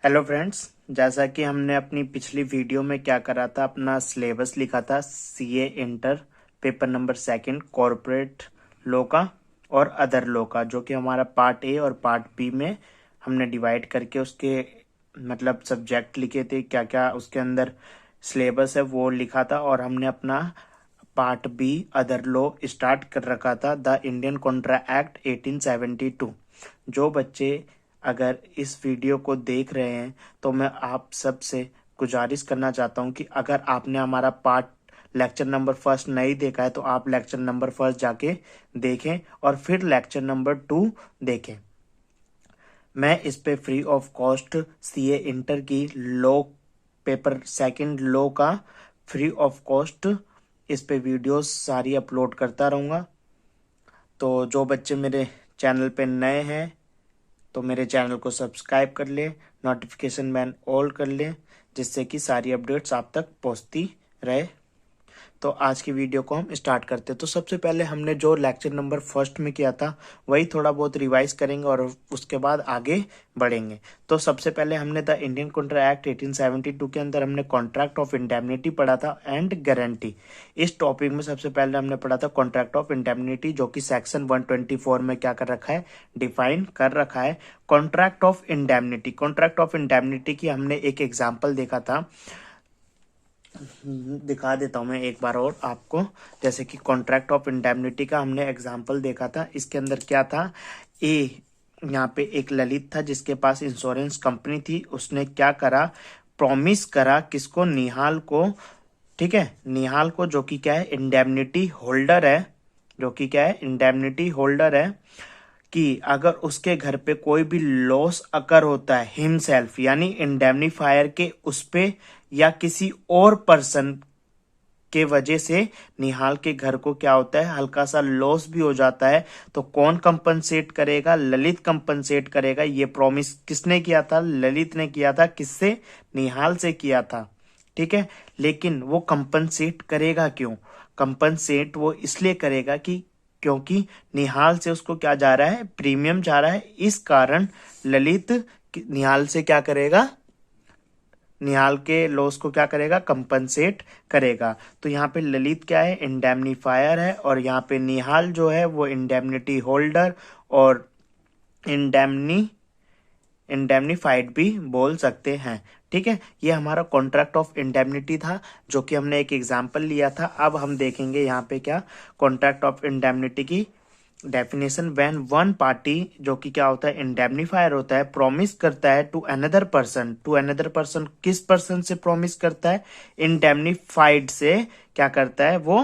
Hello friends, जैसा कि हमने अपनी पिछली वीडियो में क्या करा था, अपना सिलेबस लिखा था CA inter paper number second corporate law का और अदर लॉ का, जो कि हमारा पार्ट ए और पार्ट बी में हमने डिवाइड करके उसके मतलब सब्जेक्ट लिखे थे, क्या क्या उसके अंदर सिलेबस है वो लिखा था। और हमने अपना part B other law start कर रखा था, द इंडियन कॉन्ट्रा एक्ट 1872। जो बच्चे अगर इस वीडियो को देख रहे हैं तो मैं आप सबसे गुजारिश करना चाहता हूं कि अगर आपने हमारा पार्ट लेक्चर नंबर फर्स्ट नहीं देखा है तो आप लेक्चर नंबर फर्स्ट जाके देखें और फिर लेक्चर नंबर 2 देखें। मैं इस पे free of cost CA inter की लॉ पेपर सेकंड लॉ का फ्री ऑफ कॉस्ट इस पे वीडियोस सारी अपलोड करता रहूँगा। तो जो बच्चे मेरे चैनल पे नए हैं तो मेरे चैनल को सब्सक्राइब कर ले, नोटिफिकेशन बेल ऑल कर ले, जिससे कि सारी अपडेट्स आप तक पहुंचती रहे। तो आज की वीडियो को हम स्टार्ट करते हैं। तो सबसे पहले हमने जो लेक्चर नंबर फर्स्ट में किया था वही थोड़ा बहुत रिवाइज करेंगे और उसके बाद आगे बढ़ेंगे। तो सबसे पहले हमने द इंडियन कॉन्ट्रा एक्ट 1872 के अंदर हमने कॉन्ट्रैक्ट ऑफ इंडेमनिटी पढ़ा था एंड गारंटी। इस टॉपिक में सबसे पहले हमने पढ़ा था कॉन्ट्रैक्ट ऑफ इंडेमनिटी, जो कि सेक्शन 124 में क्या कर रखा है, डिफाइन कर रखा है। Contract of indemnity, contract of indemnity की हमने एक एग्जाम्पल देखा था, दिखा देता हूं मैं एक बार और आपको। जैसे कि कॉन्ट्रैक्ट ऑफ इंडेमनिटी का हमने एग्जांपल देखा था, इसके अंदर क्या था, यहाँ पे एक ललित था जिसके पास इंश्योरेंस कंपनी थी। उसने क्या करा, प्रॉमिस करा किसको, निहाल को। ठीक है, निहाल को, जो कि क्या है, इंडेमनिटी होल्डर है, जो कि क्या है, इंडेमनिटी होल्डर है, कि अगर उसके घर पे कोई भी लॉस अकर होता है हिमसेल्फ यानी इंडेमनीफायर के उस पे या किसी और पर्सन के वजह से निहाल के घर को क्या होता है, हल्का सा लॉस भी हो जाता है, तो कौन कंपनसेट करेगा, ललित कंपनसेट करेगा। ये प्रॉमिस किसने किया था, ललित ने किया था। किससे, निहाल से किया था। ठीक है, लेकिन वो कंपनसेट करेगा क्यों, कंपनसेट वो इसलिए करेगा कि क्योंकि निहाल से उसको क्या जा रहा है, प्रीमियम जा रहा है। इस कारण ललित निहाल से क्या करेगा, निहाल के लॉस को क्या करेगा, कंपनसेट करेगा। तो यहाँ पे ललित क्या है, इंडेमनीफायर है, और यहाँ पे निहाल जो है वो इंडेमनिटी होल्डर और इंडेमनी इंडेमनीफाइड भी बोल सकते हैं। ठीक है, ये हमारा कॉन्ट्रैक्ट ऑफ इंडेमनिटी था, जो कि हमने एक एग्जाम्पल लिया था। अब हम देखेंगे यहाँ पे क्या, कॉन्ट्रैक्ट ऑफ इंडेमनिटी की डेफिनेशन। व्हेन वन पार्टी, जो कि क्या होता है, इंडेमनीफायर होता है, प्रॉमिस करता है to another person, to another person, किस पर्सन से प्रॉमिस करता है, इंडेमनीफाइड से क्या करता है, वो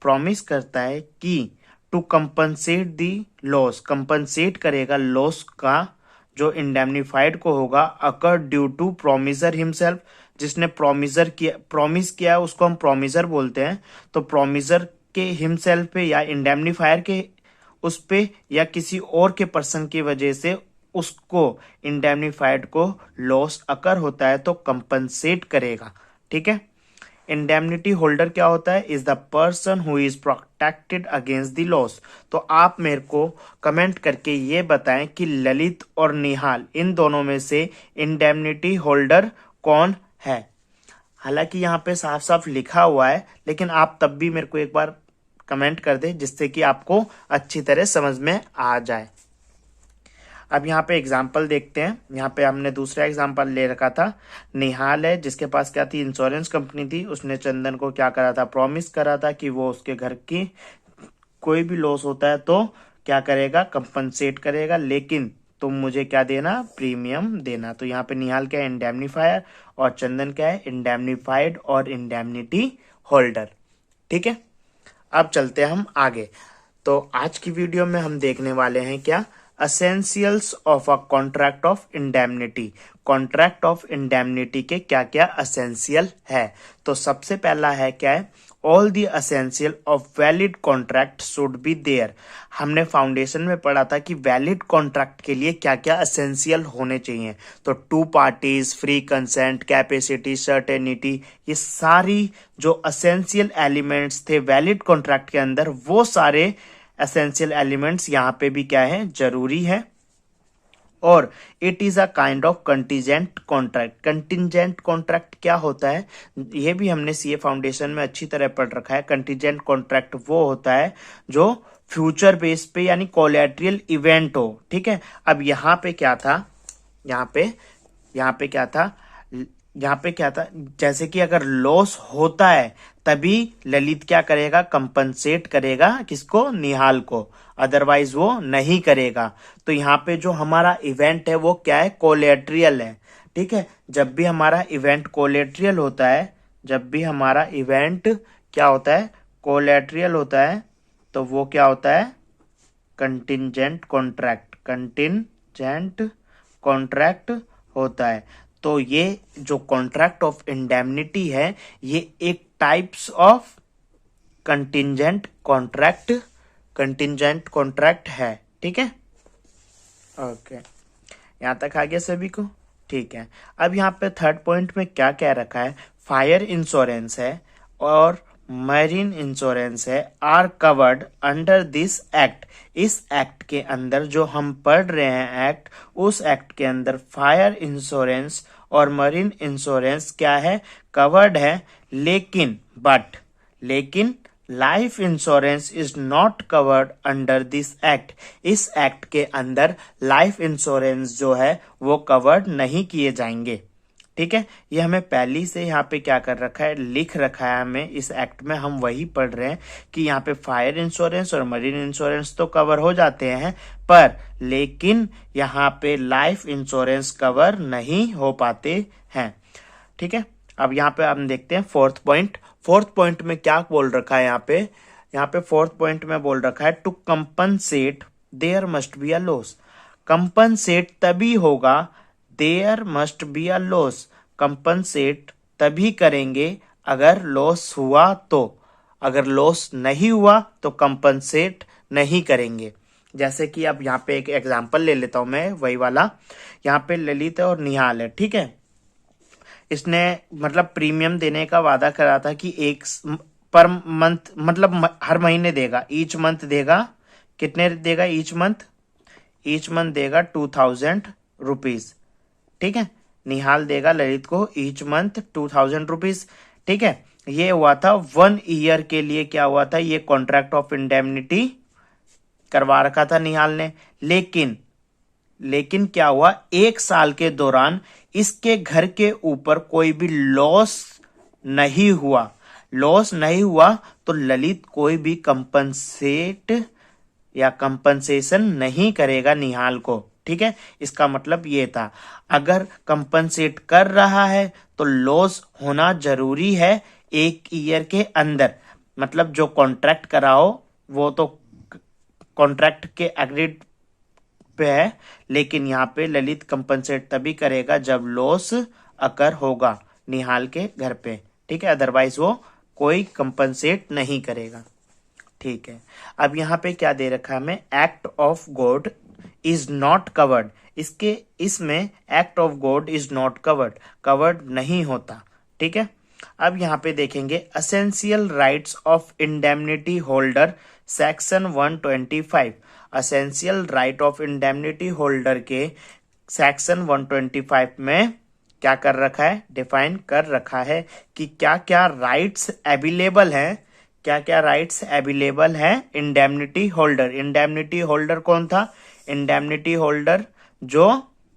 प्रॉमिस करता है कि to compensate the loss, compensate करेगा लॉस का जो इंडेमनीफाइड को होगा, occur due to promisor himself, जिसने प्रॉमिस किया है उसको हम प्रोमिसर बोलते हैं। तो प्रोमिसर के हिमसेल्फ पे या इंडेमनीफायर के उस पे या किसी और के पर्सन की वजह से उसको, इंडेमनीफाइड को लॉस अकर होता है तो कंपनसेट करेगा। ठीक है, इंडेमनिटी होल्डर क्या होता है, is the person who is protected against the loss. तो आप मेरे को कमेंट करके ये बताएं कि ललित और निहाल इन दोनों में से इंडेमनिटी होल्डर कौन है। हालांकि यहाँ पे साफ साफ लिखा हुआ है, लेकिन आप तब भी मेरे को एक बार कमेंट कर दे जिससे कि आपको अच्छी तरह समझ में आ जाए। अब यहाँ पे एग्जाम्पल देखते हैं। यहाँ पे हमने दूसरा एग्जाम्पल ले रखा था, निहाल है जिसके पास क्या थी, इंश्योरेंस कंपनी थी। उसने चंदन को क्या करा था, प्रॉमिस करा था कि वो उसके घर की कोई भी लॉस होता है तो क्या करेगा, कंपनसेट करेगा, लेकिन तुम मुझे क्या देना, प्रीमियम देना। तो यहाँ पे निहाल क्या है, इंडेमनीफायर, और चंदन क्या है, इंडेमनीफाइड और इंडेमनिटी होल्डर। ठीक है, अब चलते हैं हम आगे। तो आज की वीडियो में हम देखने वाले हैं क्या, essentials of a contract of indemnity. Contract of indemnity के क्या क्या असेंशियल है। तो सबसे पहला है क्या है, all the essential of valid contract should be there. हमने फाउंडेशन में पढ़ा था कि वैलिड कॉन्ट्रैक्ट के लिए क्या क्या असेंशियल होने चाहिए। तो two parties, free consent, capacity, certainty, ये सारी जो असेंशियल एलिमेंट्स थे वैलिड कॉन्ट्रैक्ट के अंदर, वो सारे एसेंशियल एलिमेंट्स यहाँ पे भी क्या है, जरूरी है। और it is a kind of contingent contract. Contingent contract क्या होता है, ये भी हमने सीए फाउंडेशन में अच्छी तरह पढ़ रखा है। कंटीजेंट कॉन्ट्रैक्ट वो होता है जो फ्यूचर बेस पे यानी कोलैटरल इवेंट हो। ठीक है, अब यहाँ पे क्या था, यहाँ पे यहाँ पे क्या था यहाँ पे क्या था, जैसे कि अगर लॉस होता है तभी ललित क्या करेगा, कंपनसेट करेगा किसको, निहाल को, अदरवाइज वो नहीं करेगा। तो यहाँ पे जो हमारा इवेंट है वो क्या है, कोलेट्रियल है। ठीक है, जब भी हमारा इवेंट कोलेट्रियल होता है, जब भी हमारा इवेंट क्या होता है, कोलेट्रियल होता है, तो वो क्या होता है, कंटिंजेंट कॉन्ट्रैक्ट, कंटिंजेंट कॉन्ट्रैक्ट होता है। तो ये जो कॉन्ट्रैक्ट ऑफ इंडेमनिटी है ये एक टाइप्स ऑफ कंटिंजेंट कॉन्ट्रैक्ट है। ठीक है, ओके, यहां तक आ गया सभी को। ठीक है, अब यहाँ पे थर्ड पॉइंट में क्या कह रखा है, फायर इंश्योरेंस है और मैरीन इंश्योरेंस है are covered under this act. इस एक्ट के अंदर जो हम पढ़ रहे हैं एक्ट, उस एक्ट के अंदर फायर इंश्योरेंस और मरीन इंश्योरेंस क्या है, कवर्ड है। लेकिन life insurance is not covered under this act. इस एक्ट के अंदर लाइफ इंश्योरेंस जो है वो कवर्ड नहीं किए जाएंगे। ठीक है, ये हमें पहले से यहाँ पे क्या कर रखा है, लिख रखा है हमें इस एक्ट में, हम वही पढ़ रहे हैं कि यहाँ पे फायर इंश्योरेंस और मरीन इंश्योरेंस तो कवर हो जाते हैं, पर लेकिन यहाँ पे लाइफ इंश्योरेंस कवर नहीं हो पाते हैं। ठीक है, अब यहाँ पे हम देखते हैं फोर्थ पॉइंट में क्या बोल रखा है, यहाँ पे फोर्थ पॉइंट में बोल रखा है to compensate there must be a loss. Compensate तभी होगा, there must be a loss, compensate तभी करेंगे अगर लॉस हुआ तो, अगर लॉस नहीं हुआ तो कंपनसेट नहीं करेंगे। जैसे कि अब यहाँ पे एक एग्जांपल ले लेता हूं मैं, वही वाला। यहाँ पे ललित और निहाल है। ठीक है, इसने मतलब प्रीमियम देने का वादा करा था कि एक पर मंथ, मतलब हर महीने देगा, ईच मंथ देगा। कितने देगा ईच मंथ देगा 2000 रुपीज। ठीक है, निहाल देगा ललित को ईच मंथ 2000 रुपीज। ठीक है, ये हुआ था 1 ईयर के लिए, क्या हुआ था, ये कॉन्ट्रैक्ट ऑफ इंडेमनिटी करवा रखा था निहाल ने। लेकिन क्या हुआ, 1 साल के दौरान इसके घर के ऊपर कोई भी लॉस नहीं हुआ तो ललित कोई भी कंपनसेट या कंपनसेशन नहीं करेगा निहाल को। ठीक है, इसका मतलब ये था, अगर कंपनसेट कर रहा है तो लॉस होना जरूरी है 1 ईयर के अंदर। मतलब जो कॉन्ट्रैक्ट कराओ वो तो कॉन्ट्रैक्ट के एग्रीड पे है, लेकिन यहाँ पे ललित कंपनसेट तभी करेगा जब लॉस अकर होगा निहाल के घर पे। ठीक है, अदरवाइज वो कोई कंपनसेट नहीं करेगा। ठीक है, अब यहाँ पे क्या दे रखा है हमें, act of God is not covered. इसमें act of God is not covered नहीं होता। ठीक है, अब यहाँ पे देखेंगे essential rights of indemnity holder, section 125। Essential right of indemnity holder के सेक्शन 125 में क्या कर रखा है, डिफाइन कर रखा है कि क्या क्या राइट्स अवेलेबल हैं इंडेमनिटी होल्डर कौन था, इंडेमनिटी होल्डर जो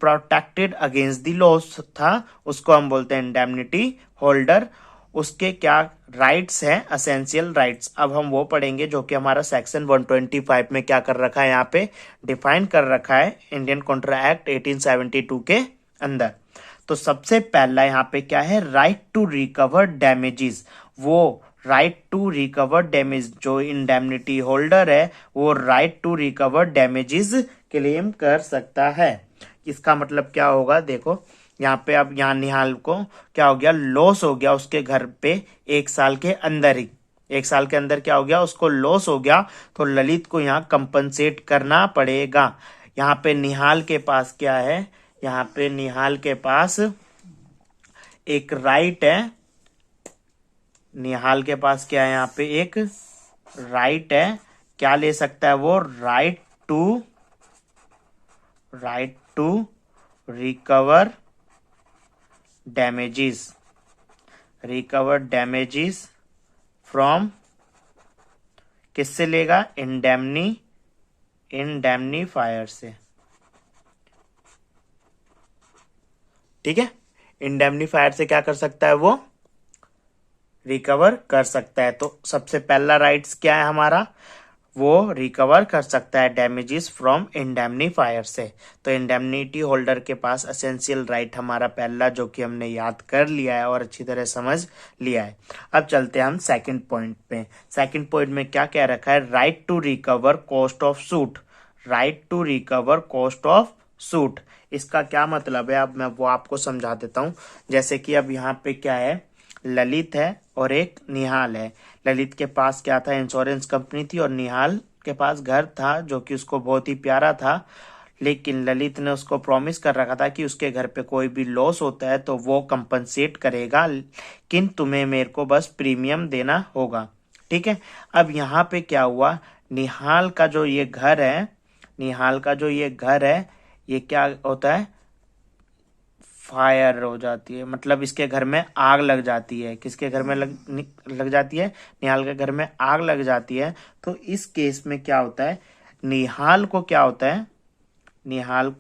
प्रोटेक्टेड अगेंस्ट द लॉस था, उसको हम बोलते हैं इंडेमनिटी होल्डर। उसके क्या राइट्स हैं, असेंशियल राइट्स। अब हम वो पढ़ेंगे जो कि हमारा सेक्शन 125 में क्या कर रखा है, यहाँ पे डिफाइन कर रखा है इंडियन कॉन्ट्रा एक्ट 1872 के अंदर। तो सबसे पहला यहाँ पे क्या है, राइट टू रिकवर डैमेजेस। वो राइट टू रिकवर डैमेज, जो इंडेमनिटी होल्डर है वो right to recover damages claim कर सकता है। इसका मतलब क्या होगा, देखो यहाँ पे अब यहाँ निहाल को क्या हो गया, लॉस हो गया उसके घर पे 1 साल के अंदर ही, 1 साल के अंदर क्या हो गया, उसको लॉस हो गया, तो ललित को यहाँ कंपनसेट करना पड़ेगा। यहाँ पे निहाल के पास क्या है, यहाँ पे निहाल के पास एक राइट है, निहाल के पास क्या है, यहाँ पे एक राइट है, क्या ले सकता है वो, right to recover damages from, किससे लेगा? इंडेमनीफायर से। ठीक है, इंडेमनीफायर से क्या कर सकता है? वो रिकवर कर सकता है। तो सबसे पहला राइट्स क्या है हमारा? वो रिकवर कर सकता है डैमेजेस फ्रॉम इंडेमनीफायर से। तो इंडेमनिटी होल्डर के पास एसेंशियल राइट हमारा पहला, जो कि हमने याद कर लिया है और अच्छी तरह समझ लिया है। अब चलते हैं हम सेकंड पॉइंट पे। सेकंड पॉइंट में क्या कह रखा है? Right to recover cost of suit. Right to recover cost of suit, इसका क्या मतलब है? अब मैं वो आपको समझा देता हूँ। जैसे कि अब यहाँ पे क्या है, ललित है और एक निहाल है। ललित के पास क्या था? इंश्योरेंस कंपनी थी, और निहाल के पास घर था जो कि उसको बहुत ही प्यारा था। लेकिन ललित ने उसको प्रॉमिस कर रखा था कि उसके घर पे कोई भी लॉस होता है तो वो कंपनसेट करेगा, लेकिन तुम्हें मेरे को बस प्रीमियम देना होगा। ठीक है, अब यहाँ पे क्या हुआ? निहाल का जो ये घर है, ये क्या होता है? फायर हो जाती है, मतलब इसके घर में आग लग जाती है। किसके घर में लग जाती है? निहाल के घर में आग लग जाती है। तो इस केस में क्या होता है? निहाल को क्या होता है? निहाल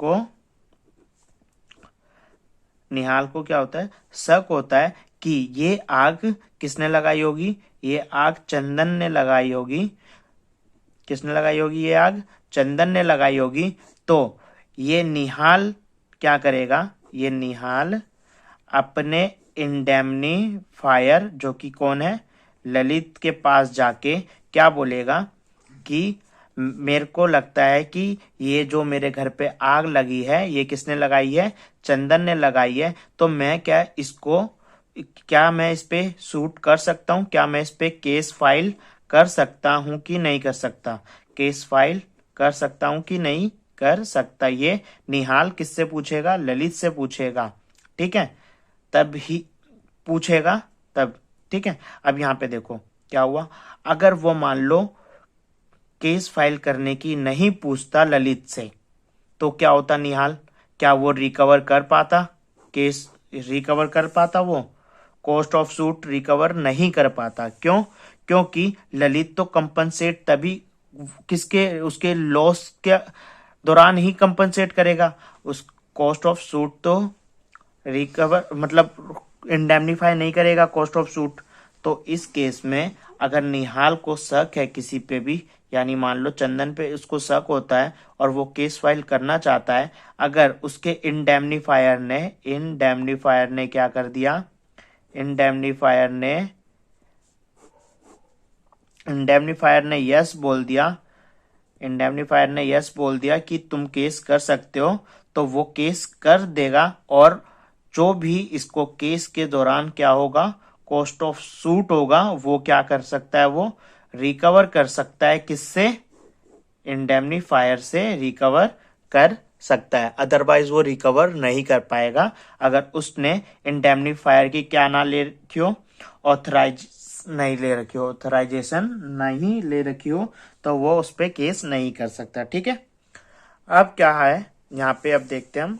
को क्या होता है? शक होता है कि ये आग किसने लगाई होगी? ये आग चंदन ने लगाई होगी। किसने लगाई होगी? ये आग चंदन ने लगाई होगी। तो ये निहाल क्या करेगा? ये निहाल अपने इंडेमनीफायर, जो कि कौन है? ललित के पास जाके क्या बोलेगा कि मेरे को लगता है कि ये जो मेरे घर पे आग लगी है, ये किसने लगाई है? चंदन ने लगाई है। तो क्या मैं इस पे सूट कर सकता हूँ? क्या मैं इस पे केस फाइल कर सकता हूँ कि नहीं कर सकता? केस फाइल कर सकता हूँ कि नहीं कर सकता? ये निहाल किससे पूछेगा? ललित से पूछेगा। ठीक है, तब ही पूछेगा तब। ठीक है, अब यहाँ पे देखो क्या हुआ। अगर वो मान लो केस फाइल करने की नहीं पूछता ललित से, तो क्या होता? निहाल क्या वो रिकवर कर पाता? केस रिकवर कर पाता? वो कॉस्ट ऑफ सूट रिकवर नहीं कर पाता। क्यों? क्योंकि ललित तो कंपनसेट तभी किसके, उसके लॉस के दौरान ही कंपनसेट करेगा। उस कॉस्ट ऑफ सूट तो रिकवर मतलब इंडेमनीफाई नहीं करेगा कॉस्ट ऑफ सूट। तो इस केस में अगर निहाल को शक है किसी पे भी, यानी मान लो चंदन पे उसको शक होता है और वो केस फाइल करना चाहता है, अगर उसके इंडेमनीफायर ने क्या कर दिया? इंडेमनीफायर ने यस बोल दिया। कि तुम केस कर सकते हो, तो वो केस कर देगा। और जो भी इसको केस के दौरान क्या होगा? कॉस्ट ऑफ सूट होगा, वो क्या कर सकता है? वो रिकवर कर सकता है। किससे? इंडेमनीफायर से रिकवर कर सकता है। अदरवाइज वो रिकवर नहीं कर पाएगा अगर उसने इंडेमनीफायर की क्या ना ले रखी हो? ऑथराइजेशन नहीं ले रखी हो, तो वो उस पर केस नहीं कर सकता। ठीक है, अब क्या है यहाँ पे? अब देखते हैं हम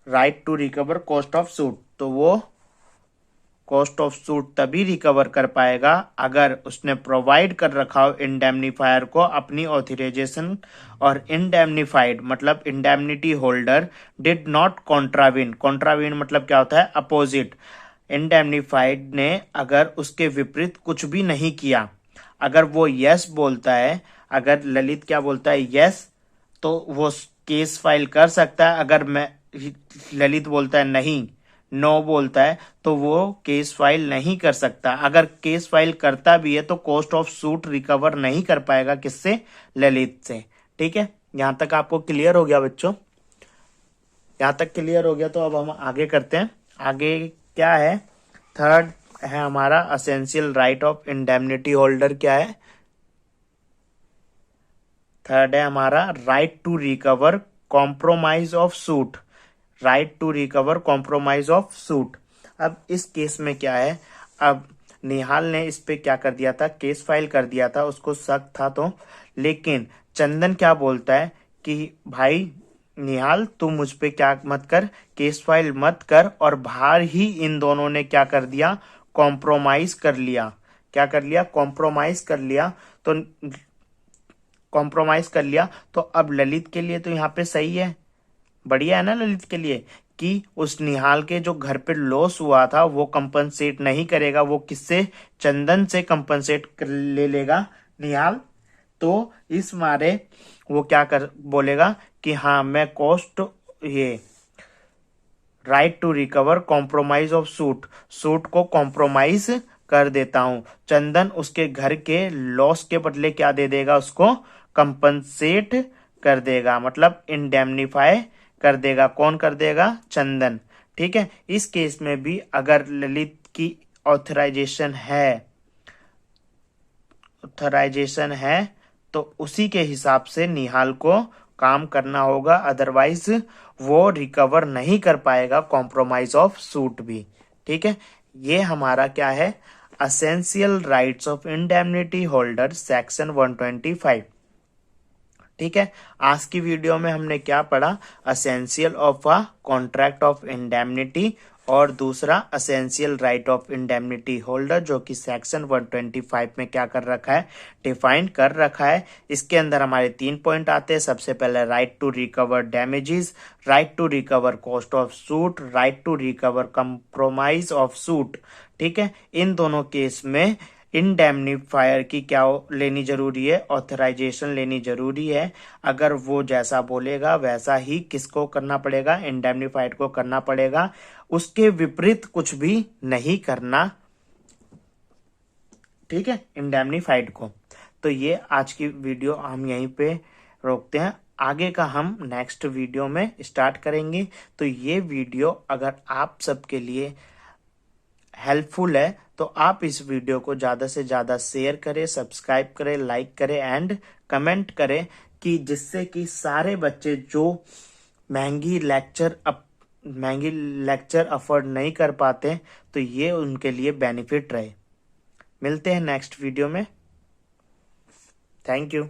right to recover cost of suit. तो वो कॉस्ट ऑफ सूट तभी रिकवर कर पाएगा अगर उसने प्रोवाइड कर रखा हो इंडेमनीफायर को अपनी ऑथराइजेशन, और इंडेमनीफाइड मतलब indemnity holder did not contravene. Contravene मतलब क्या होता है? अपोजिट। इंडेमनीफाइड ने अगर उसके विपरीत कुछ भी नहीं किया, अगर वो यस बोलता है, अगर ललित क्या बोलता है? यस, तो वो केस फाइल कर सकता है। अगर मैं ललित बोलता है नहीं, नो बोलता है, तो वो केस फाइल नहीं कर सकता। अगर केस फाइल करता भी है तो कॉस्ट ऑफ सूट रिकवर नहीं कर पाएगा। किससे? ललित से। ठीक है, यहां तक आपको क्लियर हो गया बच्चों? यहां तक क्लियर हो गया तो अब हम आगे करते हैं। आगे क्या है? थर्ड है हमारा essential right of indemnity holder. क्या है? थर्ड है हमारा right to recover compromise of suit. Right to recover compromise of suit. अब इस केस में क्या है? अब निहाल ने इस पे क्या कर दिया था? केस फाइल कर दिया था, उसको शक था तो। लेकिन चंदन क्या बोलता है कि भाई निहाल तू मुझ पे क्या मत कर, केस फाइल मत कर, और बाहर ही इन दोनों ने क्या कर दिया, कॉम्प्रोमाइज कर लिया। क्या कर लिया, कॉम्प्रोमाइज कर लिया। तो कॉम्प्रोमाइज कर लिया, तो अब ललित के लिए तो यहाँ पे सही है, बढ़िया है ना ललित के लिए, कि उस निहाल के जो घर पे लॉस हुआ था वो कंपनसेट नहीं करेगा, वो किससे, चंदन से कंपनसेट ले लेगा निहाल। तो इस मारे वो क्या कर बोलेगा कि हाँ मैं कॉस्ट, ये right to recover compromise of suit, suit को कॉम्प्रोमाइज कर देता हूं। चंदन उसके घर के लॉस के बदले क्या दे देगा, उसको कंपनसेट कर देगा, मतलब इंडेमनीफाई कर देगा। कौन कर देगा, चंदन। ठीक है, इस केस में भी अगर ललित की ऑथराइजेशन है तो उसी के हिसाब से निहाल को काम करना होगा, अदरवाइज वो रिकवर नहीं कर पाएगा कॉम्प्रोमाइज ऑफ सूट भी। ठीक है, ये हमारा क्या है, essential rights of indemnity holder section 125। ठीक है, आज की वीडियो में हमने क्या पढ़ा, essential of a contract of indemnity, और दूसरा essential right of indemnity holder, जो कि सेक्शन 125 में क्या कर रखा है, डिफाइन कर रखा है। इसके अंदर हमारे 3 पॉइंट आते हैं। सबसे पहले right to recover damages, right to recover cost of suit, right to recover compromise of suit. ठीक है, इन दोनों केस में इंडेमनीफायर की क्या लेनी जरूरी है, ऑथराइजेशन लेनी जरूरी है। अगर वो जैसा बोलेगा वैसा ही किसको करना पड़ेगा, इंडेमनीफाइड को करना पड़ेगा, उसके विपरीत कुछ भी नहीं करना। ठीक है, इंडेमनीफाइड को। तो ये आज की वीडियो हम यहीं पे रोकते हैं, आगे का हम नेक्स्ट वीडियो में स्टार्ट करेंगे। तो ये वीडियो अगर आप सबके लिए हेल्पफुल है तो आप इस वीडियो को ज़्यादा से ज़्यादा शेयर करें, सब्सक्राइब करें, लाइक करें एंड कमेंट करें, कि जिससे कि सारे बच्चे जो महंगी लेक्चर अफोर्ड नहीं कर पाते, तो ये उनके लिए बेनिफिट रहे। मिलते हैं नेक्स्ट वीडियो में। Thank you.